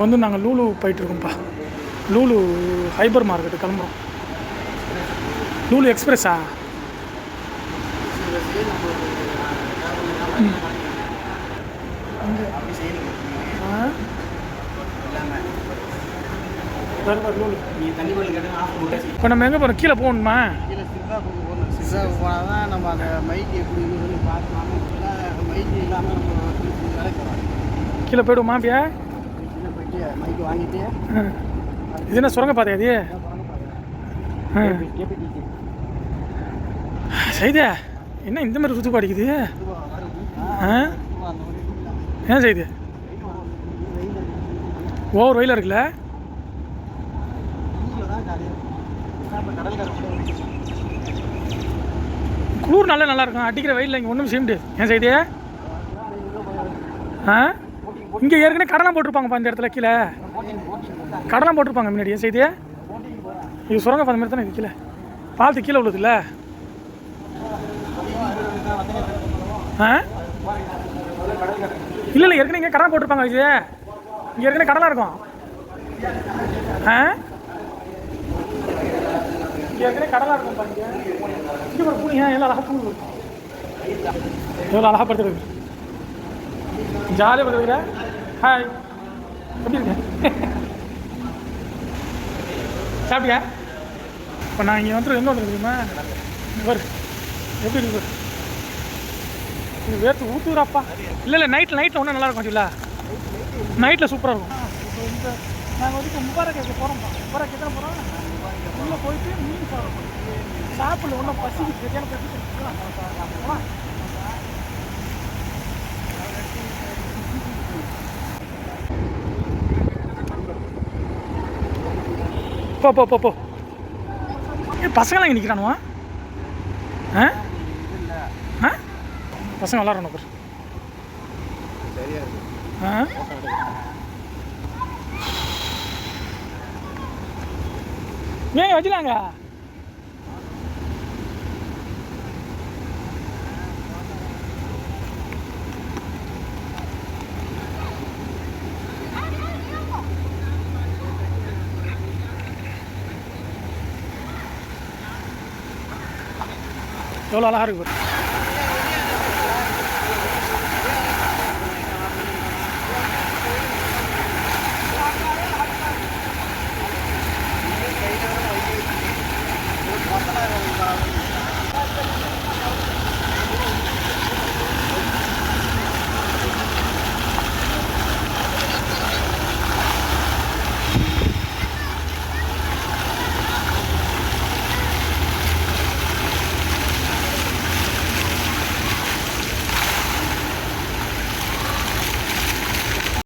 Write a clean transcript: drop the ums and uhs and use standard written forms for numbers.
வந்து நாங்கள் Lulu போயிட்டுருக்கோம்ப்பா. Lulu hyper market கிளம்புறோம். லூலு எக்ஸ்பிரஸா? லூலு இப்போ நம்ம எங்கே போகிறோம்? கீழே போகணுமா? போனால் தான் நம்ம அந்த மைக்கு எப்படி இருக்குன்னு பார்க்கலாம். மைக்கு இல்லாமல் நம்ம கீழே போய்டுவோமா? அப்படியா கீழே போயிட்டு மைக்கு வாங்கிட்டு இது என்ன சுரங்க பாதையா அது? செய்தே என்ன இந்த மாதிரி சுத்து பாடிக்குது? ஏன் செய்து ஓவர் வெயிலாக இருக்குல்ல? குளிர் நல்லா இருக்கும். அடிக்கிற வெயிலில் இங்கே ஒன்றும் செய்ய முடியாது. ஏன் செய்தே? இங்கே ஏற்கனவே கடலாம் போட்டிருப்பாங்கப்பா. இந்த இடத்துல கீழே கடலாம் போட்டிருப்பாங்க முன்னாடி. ஏன் செய்தே? இது சுரங்க பாதை மாதிரி தானே இது. கீழே பாலத்து கீழே உள்ளதுல்ல? இல்லை ஏற்கனவே இங்கே கடலாம் போட்டிருப்பாங்க. இது இங்கே ஏற்கனவே கடலாம் இருக்கும். இங்கே ஏற்கனவே கடலாக இருக்கும்ப்பா. இங்கே ஒரு பூனி எல்லாம் அழகாக பூனி எவ்வளோ அழகாக படுத்துருக்கு. ஜாலியாக படுத்துருக்குற. ஹாய், எப்படி இருக்க? சாப்பிட்டியா? இப்போ நான் இங்கே வந்துட்டு எங்கே வந்துருக்கு தெரியுமா? வரு எப்படி இருக்கு? இது வேர்த்து ஊற்றுறாப்பா. இல்லை நைட்டில் ஒன்றும் நல்லாயிருக்கும். ஆச்சுங்களா நைட்டில் சூப்பராக இருக்கும். இப்போ இந்த நாங்கள் வந்து இப்போ முபாரக் கேட்க போகிறோம்ப்பா. முபாரக் கேட்க போகிறோம். உள்ளே போயிட்டு மீன் சாப்பிடல ஒன்றும் பசிக்கு சரியான பசி. போ பசங்களாம் இங்கே நிற்கிறானுவா? பசங்க விளாட்றணும் பேர். ஏங்க வச்சுலாங்க. எவ்வளோ அழகாக இருக்கு.